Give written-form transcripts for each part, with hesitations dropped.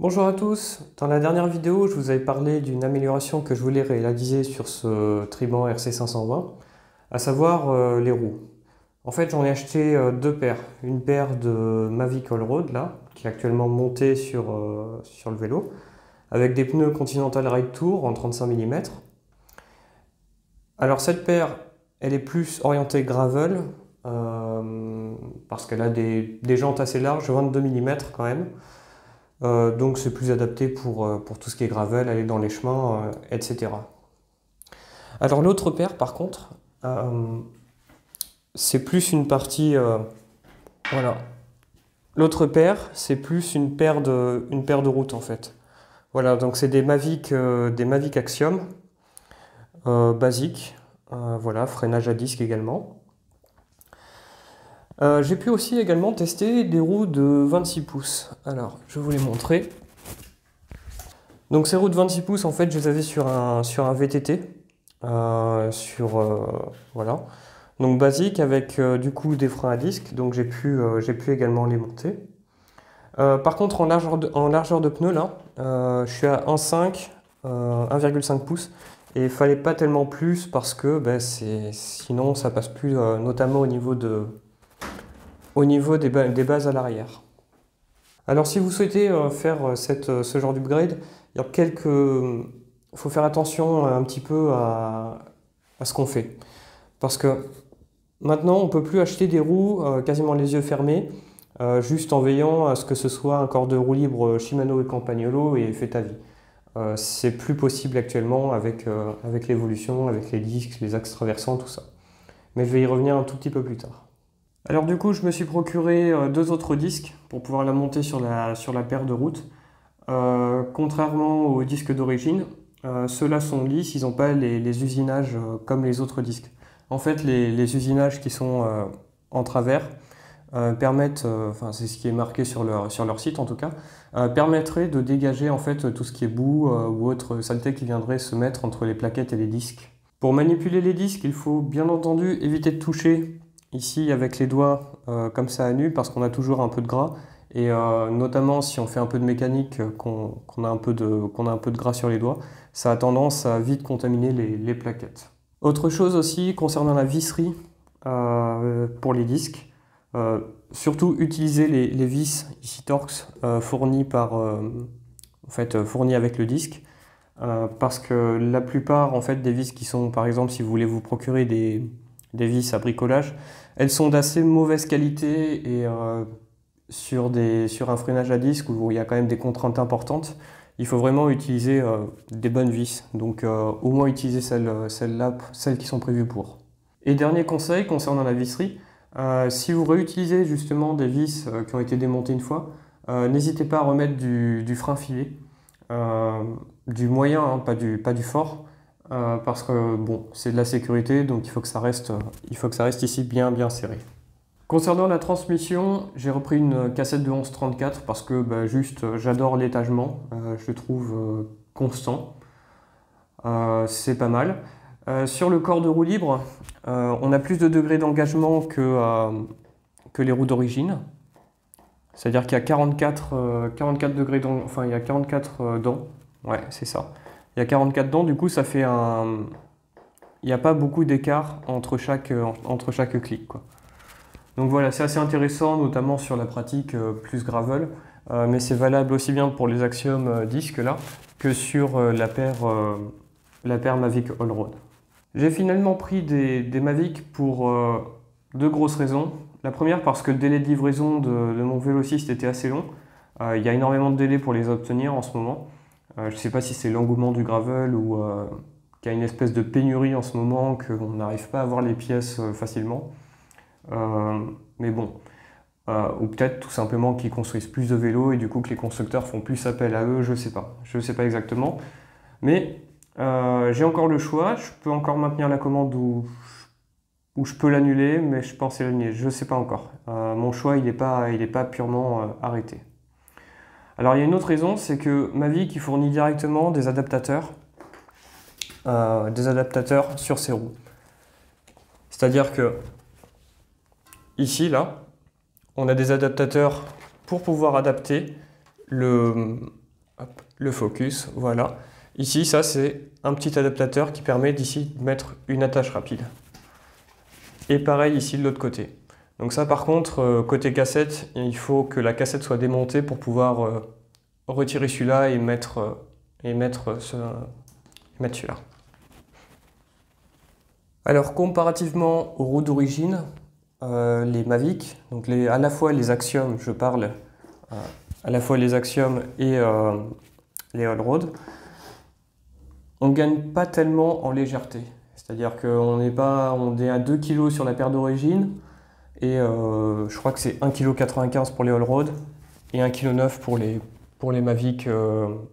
Bonjour à tous, dans la dernière vidéo je vous avais parlé d'une amélioration que je voulais réaliser sur ce Triban RC520, à savoir les roues. En fait j'en ai acheté deux paires, une paire de Mavic Allroad là, qui est actuellement montée sur le vélo, avec des pneus Continental Ride Tour en 35 mm. Alors cette paire elle est plus orientée gravel, parce qu'elle a des jantes assez larges, 22 mm quand même. Donc c'est plus adapté pour tout ce qui est gravel, aller dans les chemins, etc. Alors l'autre paire par contre, c'est plus une partie... voilà. L'autre paire, c'est plus une paire de route en fait. Voilà, donc c'est des Mavic Axiom, basiques. Voilà, freinage à disque également. J'ai pu aussi également tester des roues de 26 pouces. Alors, je vais vous les montrer. Donc ces roues de 26 pouces, en fait, je les avais sur un VTT. Voilà. Donc basique avec du coup des freins à disque. Donc j'ai pu également les monter. Par contre, en largeur de pneu, là, je suis à 1,5 pouces. Et il fallait pas tellement plus parce que sinon ça passe plus, notamment au niveau des bases à l'arrière. Alors si vous souhaitez faire ce genre d'upgrade, il y a faut faire attention un petit peu à ce qu'on fait. Parce que maintenant, on ne peut plus acheter des roues quasiment les yeux fermés, juste en veillant à ce que ce soit un corps de roue libre Shimano et Campagnolo et fait à vie. C'est plus possible actuellement avec l'évolution, avec les disques, les axes traversants, tout ça. Mais je vais y revenir un tout petit peu plus tard. Alors du coup, je me suis procuré deux autres disques pour pouvoir la monter sur la paire de route. Contrairement aux disques d'origine, ceux-là sont lisses, ils n'ont pas les usinages comme les autres disques. En fait, les usinages qui sont en travers permettent, enfin c'est ce qui est marqué sur leur site en tout cas, permettrait de dégager en fait tout ce qui est boue ou autre saleté qui viendrait se mettre entre les plaquettes et les disques. Pour manipuler les disques, il faut bien entendu éviter de toucher ici avec les doigts comme ça à nu parce qu'on a toujours un peu de gras et notamment si on fait un peu de mécanique, qu'on a un peu de gras sur les doigts, ça a tendance à vite contaminer les plaquettes. Autre chose aussi concernant la visserie pour les disques, surtout utiliser les vis ici Torx fournies fournies avec le disque. Parce que la plupart en fait, des vis qui sont, par exemple, si vous voulez vous procurer des vis à bricolage, elles sont d'assez mauvaise qualité et sur un freinage à disque où il y a quand même des contraintes importantes, il faut vraiment utiliser des bonnes vis. Donc au moins utiliser celles qui sont prévues pour. Et dernier conseil concernant la visserie, si vous réutilisez justement des vis qui ont été démontées une fois, n'hésitez pas à remettre du frein filet. Du moyen, hein, pas du fort, parce que bon, c'est de la sécurité, donc il faut que ça reste ici bien serré. Concernant la transmission, j'ai repris une cassette de 1134 parce que juste j'adore l'étagement, je le trouve constant, c'est pas mal. Sur le corps de roue libre, on a plus de degrés d'engagement que les roues d'origine. C'est-à-dire qu'il y a 44 degrés enfin il y a 44 dents. Ouais, c'est ça. Il y a 44 dents, du coup ça fait un... Il n'y a pas beaucoup d'écart entre chaque clic, quoi. Donc voilà, c'est assez intéressant, notamment sur la pratique plus gravel. Mais c'est valable aussi bien pour les Axiom disques là, que sur la paire Mavic Allroad. J'ai finalement pris des Mavic pour deux grosses raisons. La première parce que le délai de livraison de mon Vélociste était assez long. Il y a énormément de délais pour les obtenir en ce moment. Je ne sais pas si c'est l'engouement du gravel ou qu'il y a une espèce de pénurie en ce moment, qu'on n'arrive pas à avoir les pièces facilement. Mais bon, ou peut-être tout simplement qu'ils construisent plus de vélos et du coup que les constructeurs font plus appel à eux, je sais pas. Je sais pas exactement. Mais j'ai encore le choix, je peux encore maintenir la commande ou je peux l'annuler, mais je pensais l'annuler, je ne sais pas encore. Mon choix, il n'est pas purement arrêté. Alors il y a une autre raison, c'est que Mavic il fournit directement des adaptateurs sur ses roues. C'est-à-dire que ici, là, on a des adaptateurs pour pouvoir adapter le focus, voilà. Ici, ça c'est un petit adaptateur qui permet d'ici de mettre une attache rapide. Et pareil ici de l'autre côté. Donc ça par contre, côté cassette, il faut que la cassette soit démontée pour pouvoir retirer celui-là et mettre celui-là. Alors comparativement aux roues d'origine, les Mavic, donc à la fois les Axiom, je parle, à la fois les Axiom et les Allroad, on ne gagne pas tellement en légèreté. C'est-à-dire qu'on est à 2 kg sur la paire d'origine, et je crois que c'est 1,95 kg pour les Allroad et 1,9 kg pour les Mavic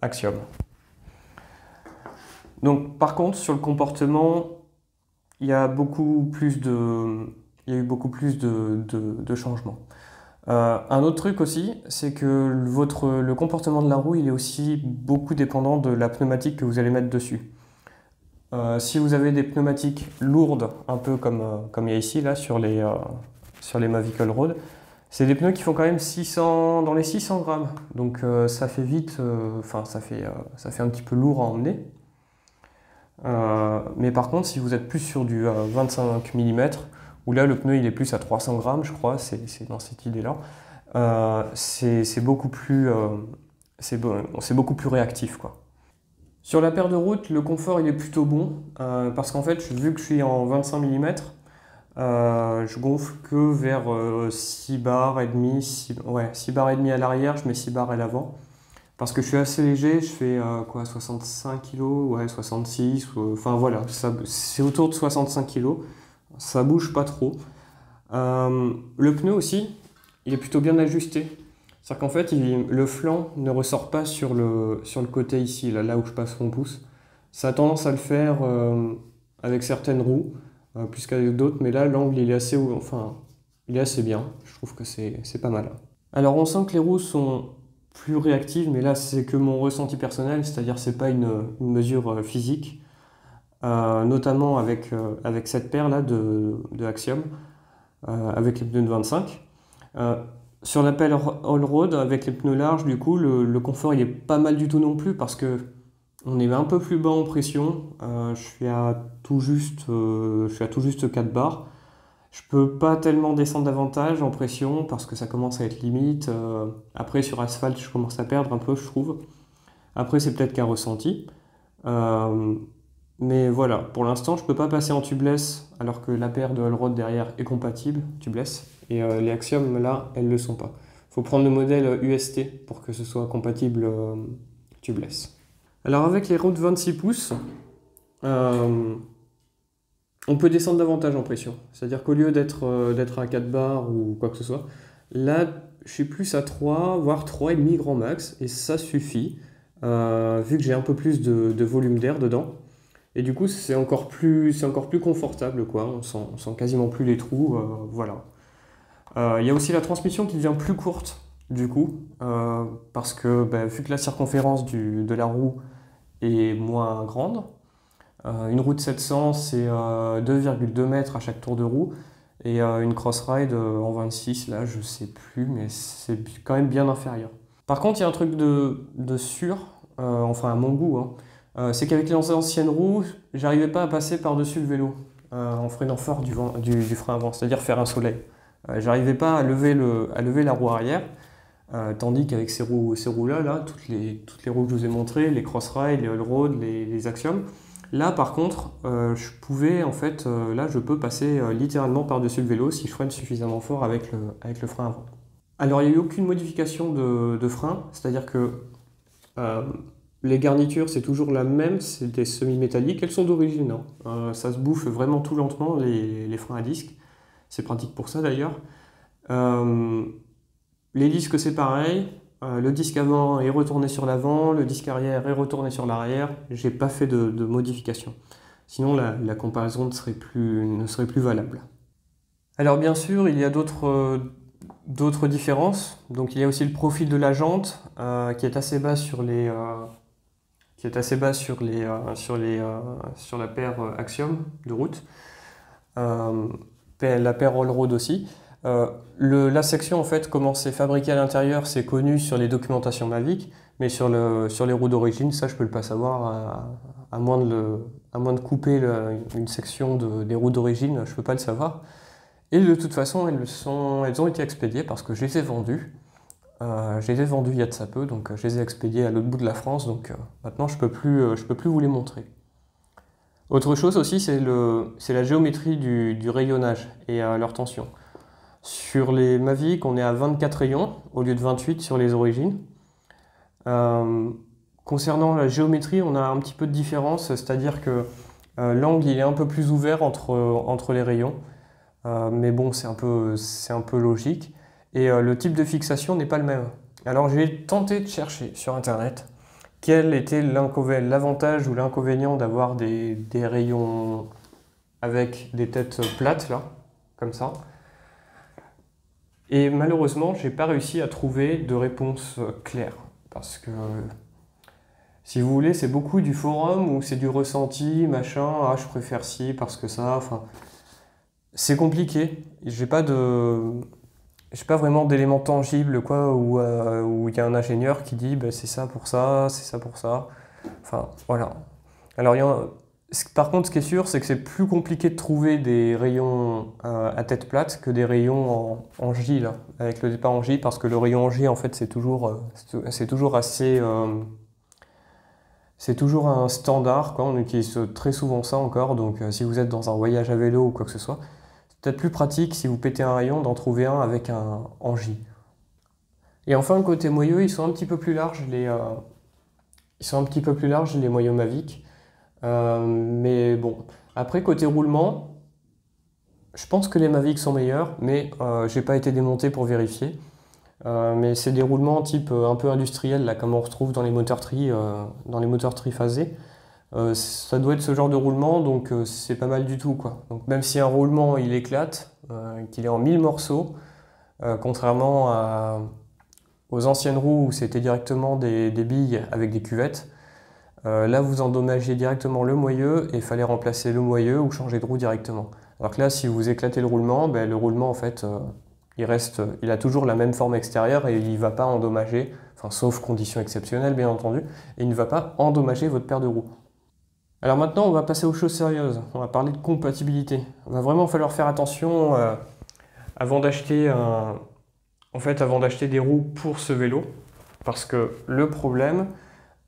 Axiom. Donc par contre, sur le comportement, il y a eu beaucoup plus de changements. Un autre truc aussi, c'est que le comportement de la roue, il est aussi beaucoup dépendant de la pneumatique que vous allez mettre dessus. Si vous avez des pneumatiques lourdes, un peu comme il y a ici là, sur les Mavic Allroad, c'est des pneus qui font quand même dans les 600 grammes. Donc ça fait vite, ça fait un petit peu lourd à emmener. Mais par contre, si vous êtes plus sur du 25 mm, où là le pneu il est plus à 300 grammes, je crois, c'est dans cette idée-là, c'est beaucoup plus réactif, quoi. Sur la paire de route, le confort il est plutôt bon, parce qu'en fait, vu que je suis en 25 mm, je gonfle que vers 6 bars et demi, 6 bars et demi à l'arrière, je mets 6 bars à l'avant. Parce que je suis assez léger, je fais 65 kg, ouais, 66, enfin voilà, c'est autour de 65 kg, ça bouge pas trop. Le pneu aussi, il est plutôt bien ajusté. C'est-à-dire qu'en fait, le flanc ne ressort pas sur le côté ici, là où je passe mon pouce. Ça a tendance à le faire avec certaines roues, plus qu'avec d'autres, mais là, l'angle, il est assez bien. Je trouve que c'est pas mal. Alors, on sent que les roues sont plus réactives, mais là, c'est que mon ressenti personnel, c'est-à-dire c'est pas une mesure physique, notamment avec cette paire-là de Axiom, avec les pneus de 25. Sur la paire Allroad, avec les pneus larges, du coup, le confort il est pas mal du tout non plus, parce que on est un peu plus bas en pression. Je suis à tout juste 4 bars. Je peux pas tellement descendre davantage en pression parce que ça commence à être limite. Après, sur asphalte, je commence à perdre un peu, je trouve. Après, c'est peut-être qu'un ressenti. Mais voilà, pour l'instant, je peux pas passer en tubeless alors que la paire de Allroad derrière est compatible, tubeless. Et les Axiom, là, elles le sont pas. Faut prendre le modèle UST pour que ce soit compatible tubeless. Alors, avec les roues de 26 pouces, on peut descendre davantage en pression. C'est-à-dire qu'au lieu d'être à 4 bars ou quoi que ce soit, là, je suis plus à 3, voire 3,5 grand max, et ça suffit, vu que j'ai un peu plus de volume d'air dedans. Et du coup, c'est encore plus confortable, quoi. On sent quasiment plus les trous, voilà. Il y a aussi la transmission qui devient plus courte, du coup, parce que vu que la circonférence de la roue est moins grande, une roue de 700, c'est 2,2 mètres à chaque tour de roue. Et une Crossride en 26, là, je sais plus, mais c'est quand même bien inférieur. Par contre, il y a un truc de sûr, enfin à mon goût, hein, c'est qu'avec les anciennes roues, j'arrivais pas à passer par-dessus le vélo en freinant fort du frein avant, c'est-à-dire faire un soleil. J'arrivais pas à lever la roue arrière, tandis qu'avec ces roues-là, là, toutes les roues que je vous ai montrées, les Crossride, les Allroad, les Axiom, là, par contre, je peux passer littéralement par-dessus le vélo si je freine suffisamment fort avec le frein avant. Alors, il n'y a eu aucune modification de frein, c'est-à-dire que les garnitures, c'est toujours la même, c'est des semi-métalliques, elles sont d'origine, hein. Ça se bouffe vraiment tout lentement, les freins à disque. C'est pratique pour ça, d'ailleurs. Les disques, c'est pareil. Le disque avant est retourné sur l'avant, le disque arrière est retourné sur l'arrière. J'ai pas fait de modification. Sinon, la comparaison ne serait plus valable. Alors bien sûr, il y a d'autres différences. Donc il y a aussi le profil de la jante qui est assez bas sur la paire Axiom de route. La paire Allroad aussi. La section, en fait, comment c'est fabriqué à l'intérieur, c'est connu sur les documentations Mavic, Mais sur les roues d'origine, ça je peux pas savoir, à moins de couper une section des roues d'origine, je peux pas le savoir. Et de toute façon, elles ont été expédiées parce que je les ai vendues. Je les ai vendues il y a de ça peu, donc je les ai expédiées à l'autre bout de la France, donc maintenant je peux plus vous les montrer. Autre chose aussi, c'est la géométrie du rayonnage et leur tension. Sur les Mavic, on est à 24 rayons au lieu de 28 sur les origines. Concernant la géométrie, on a un petit peu de différence, c'est-à-dire que l'angle il est un peu plus ouvert entre les rayons, mais bon, c'est un peu logique. Et le type de fixation n'est pas le même. Alors j'ai tenté de chercher sur internet quel était l'avantage ou l'inconvénient d'avoir des rayons avec des têtes plates, là, comme ça. Et malheureusement, j'ai pas réussi à trouver de réponse claire. Parce que, si vous voulez, c'est beaucoup du forum ou c'est du ressenti, machin, ah je préfère ci parce que ça, enfin... C'est compliqué. J'ai pas vraiment d'éléments tangibles, quoi, où il y a un ingénieur qui dit bah, c'est ça pour ça, c'est ça pour ça. Enfin, voilà. Alors, par contre, ce qui est sûr, c'est que c'est plus compliqué de trouver des rayons à tête plate que des rayons en J, là, avec le départ en J, parce que le rayon en J, en fait, c'est toujours assez... c'est toujours un standard, quoi. On utilise très souvent ça encore, donc si vous êtes dans un voyage à vélo ou quoi que ce soit, c'est peut-être plus pratique si vous pétez un rayon d'en trouver un avec un en J. Et enfin, côté moyeu, ils sont un petit peu plus larges, les moyeux Mavic. Mais bon, après côté roulement, je pense que les Mavic sont meilleurs, mais j'ai pas été démonté pour vérifier. Mais c'est des roulements type un peu industriel, là, comme on retrouve dans les moteurs triphasés. Ça doit être ce genre de roulement, donc c'est pas mal du tout, quoi. Donc même si un roulement il éclate, qu'il est en 1000 morceaux, contrairement aux anciennes roues où c'était directement des billes avec des cuvettes, là vous endommagez directement le moyeu et il fallait remplacer le moyeu ou changer de roue directement. Alors que là, si vous éclatez le roulement, ben, le roulement en fait il a toujours la même forme extérieure et il ne va pas endommager, enfin, sauf conditions exceptionnelles bien entendu, et il ne va pas endommager votre paire de roues. Alors maintenant, on va passer aux choses sérieuses. On va parler de compatibilité. Il va vraiment falloir faire attention avant d'acheter avant d'acheter des roues pour ce vélo, parce que le problème,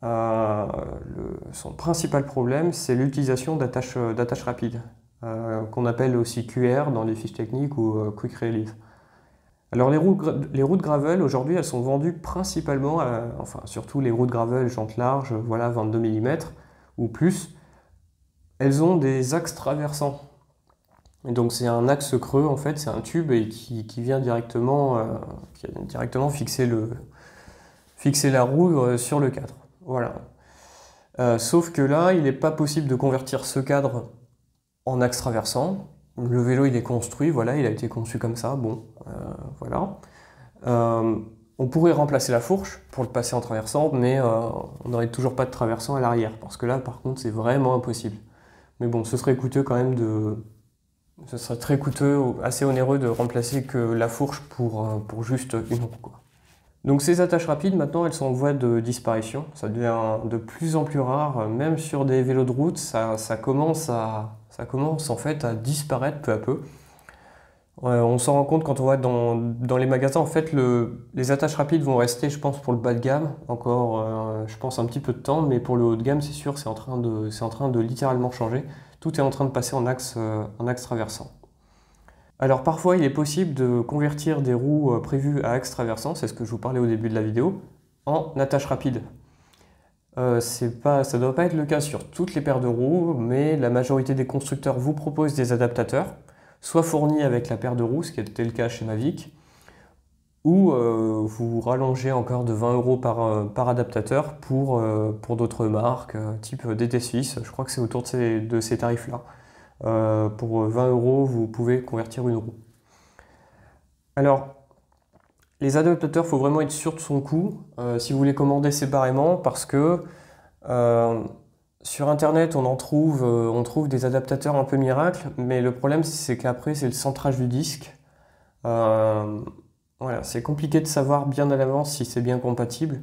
son principal problème, c'est l'utilisation d'attaches rapides, qu'on appelle aussi QR dans les fiches techniques ou Quick Release. Alors les roues de gravel aujourd'hui elles sont vendues principalement, enfin surtout les roues de gravel jantes larges, voilà 22 mm ou plus, elles ont des axes traversants. Et donc c'est un axe creux en fait, c'est un tube et qui vient directement fixer la roue sur le cadre. Voilà. Sauf que là il n'est pas possible de convertir ce cadre en axe traversant. Le vélo, il est construit, voilà, il a été conçu comme ça, bon, voilà. On pourrait remplacer la fourche pour le passer en traversant, mais on n'aurait toujours pas de traversant à l'arrière, parce que là, par contre, c'est vraiment impossible. Mais bon, ce serait coûteux quand même ce serait très coûteux, assez onéreux de remplacer que la fourche pour juste une roue, quoi. Donc ces attaches rapides, maintenant, elles sont en voie de disparition. Ça devient de plus en plus rare, même sur des vélos de route, ça commence en fait à disparaître peu à peu. On s'en rend compte quand on va dans les magasins. En fait, les attaches rapides vont rester, je pense, pour le bas de gamme, encore, je pense, un petit peu de temps, mais pour le haut de gamme, c'est sûr, c'est en train de littéralement changer. Tout est en train de passer en axe traversant. Alors parfois, il est possible de convertir des roues prévues à axe traversant, c'est ce que je vous parlais au début de la vidéo, en attache rapide. Ça ne doit pas être le cas sur toutes les paires de roues, mais la majorité des constructeurs vous proposent des adaptateurs, soit fournis avec la paire de roues, ce qui était le cas chez Mavic, ou vous rallongez encore de 20 € par adaptateur pour d'autres marques, type DT Suisse, je crois que c'est autour de ces tarifs-là. Pour 20 €, vous pouvez convertir une roue. Alors, les adaptateurs, il faut vraiment être sûr de son coût si vous les commandez séparément, parce que sur internet on trouve des adaptateurs un peu miracles, mais le problème c'est qu'après c'est le centrage du disque. Voilà, c'est compliqué de savoir bien à l'avance si c'est bien compatible.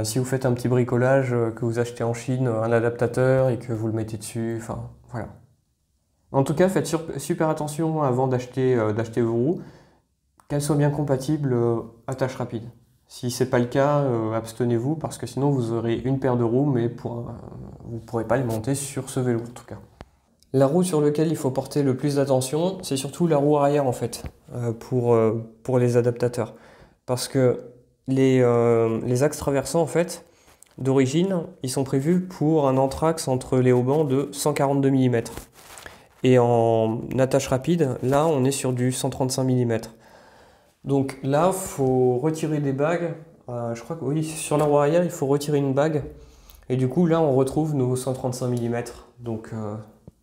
Si vous faites un petit bricolage, que vous achetez en Chine un adaptateur et que vous le mettez dessus, enfin voilà. En tout cas, faites super attention avant d'acheter vos roues, qu'elles soient bien compatibles attache rapide. Si c'est pas le cas, abstenez-vous parce que sinon vous aurez une paire de roues, mais vous ne pourrez pas les monter sur ce vélo en tout cas. La roue sur laquelle il faut porter le plus d'attention, c'est surtout la roue arrière en fait, pour les adaptateurs. Parce que les axes traversants en fait, d'origine, ils sont prévus pour un entraxe entre les haubans de 142 mm. Et en attache rapide, là on est sur du 135 mm. Donc là, il faut retirer des bagues. Je crois que oui, sur la roue arrière, il faut retirer une bague. Et du coup, là, on retrouve nos 135 mm. Donc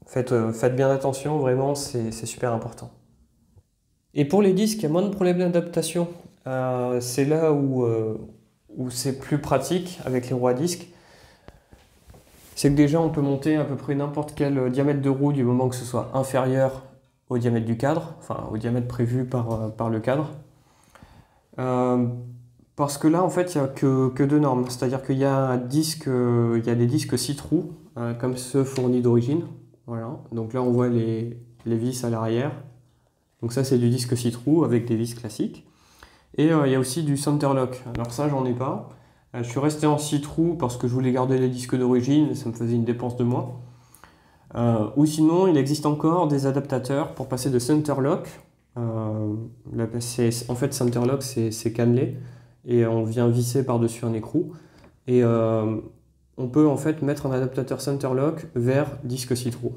faites bien attention, vraiment, c'est super important. Et pour les disques, il y a moins de problèmes d'adaptation. C'est là où c'est plus pratique avec les roues à disques. C'est que déjà, on peut monter à peu près n'importe quel diamètre de roue du moment que ce soit inférieur au diamètre du cadre, enfin au diamètre prévu par le cadre. Parce que là, en fait, il n'y a que deux normes. C'est-à-dire qu'il y a des disques 6 trous, comme ceux fournis d'origine. Voilà. Donc là, on voit les vis à l'arrière. Donc ça, c'est du disque 6 trous avec des vis classiques. Et il y a aussi du Centerlock. Alors ça, j'en ai pas. Je suis resté en 6 trous parce que je voulais garder les disques d'origine et ça me faisait une dépense de moins. Ou sinon, il existe encore des adaptateurs pour passer de Centerlock. En fait, Centerlock, c'est cannelé et on vient visser par-dessus un écrou. Et on peut en fait mettre un adaptateur Centerlock vers disque 6 trous.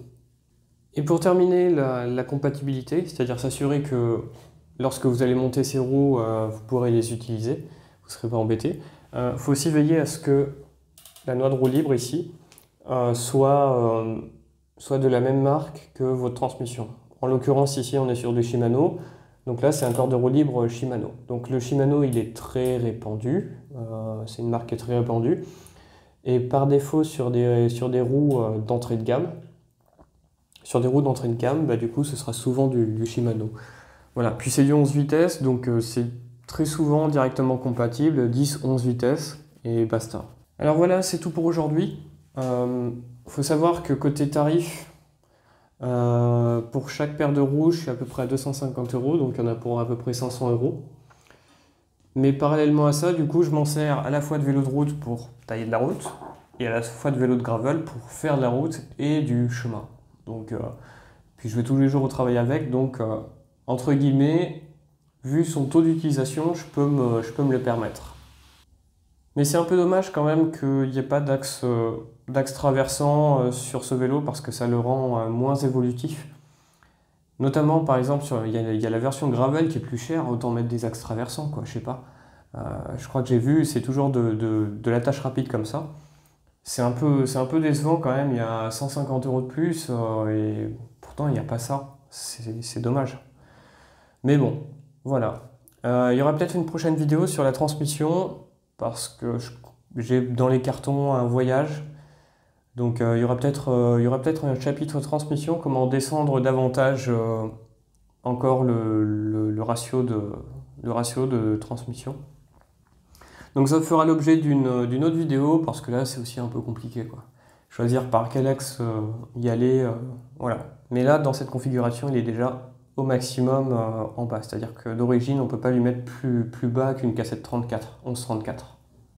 Et pour terminer, la compatibilité, c'est-à-dire s'assurer que lorsque vous allez monter ces roues, vous pourrez les utiliser, vous ne serez pas embêté. Il faut aussi veiller à ce que la noix de roue libre ici soit de la même marque que votre transmission. En l'occurrence ici on est sur du Shimano, donc là c'est un corps de roue libre Shimano. Donc le Shimano il est très répandu, c'est une marque qui est très répandue, et par défaut sur des roues d'entrée de gamme, bah, du coup ce sera souvent du Shimano. Voilà, puis c'est du 11 vitesses, donc c'est très souvent directement compatible, 10, 11 vitesses et basta. Alors voilà, c'est tout pour aujourd'hui. Faut savoir que côté tarif, pour chaque paire de roues, je suis à peu près à 250 €, donc il y en a pour à peu près 500 €. Mais parallèlement à ça, du coup, je m'en sers à la fois de vélo de route pour tailler de la route, et à la fois de vélo de gravel pour faire de la route et du chemin. Donc, puis je vais tous les jours au travail avec, donc entre guillemets, vu son taux d'utilisation, je peux me le permettre. Mais c'est un peu dommage quand même qu'il n'y ait pas d'axe traversant sur ce vélo parce que ça le rend moins évolutif. Notamment par exemple, il y a la version gravel qui est plus chère, autant mettre des axes traversants, quoi, je sais pas. Je crois que j'ai vu, c'est toujours de l'attache rapide comme ça. C'est un peu décevant quand même, il y a 150 € de plus et pourtant il n'y a pas ça. C'est dommage. Mais bon, voilà. Il y aura peut-être une prochaine vidéo sur la transmission parce que j'ai dans les cartons un voyage. Donc il y aura peut-être un chapitre transmission, comment descendre davantage encore le ratio de transmission. Donc ça fera l'objet d'une autre vidéo parce que là c'est aussi un peu compliqué quoi. Choisir par quel axe y aller, voilà. Mais là dans cette configuration il est déjà au maximum en bas, c'est-à-dire que d'origine on ne peut pas lui mettre plus bas qu'une cassette 34, 11-34.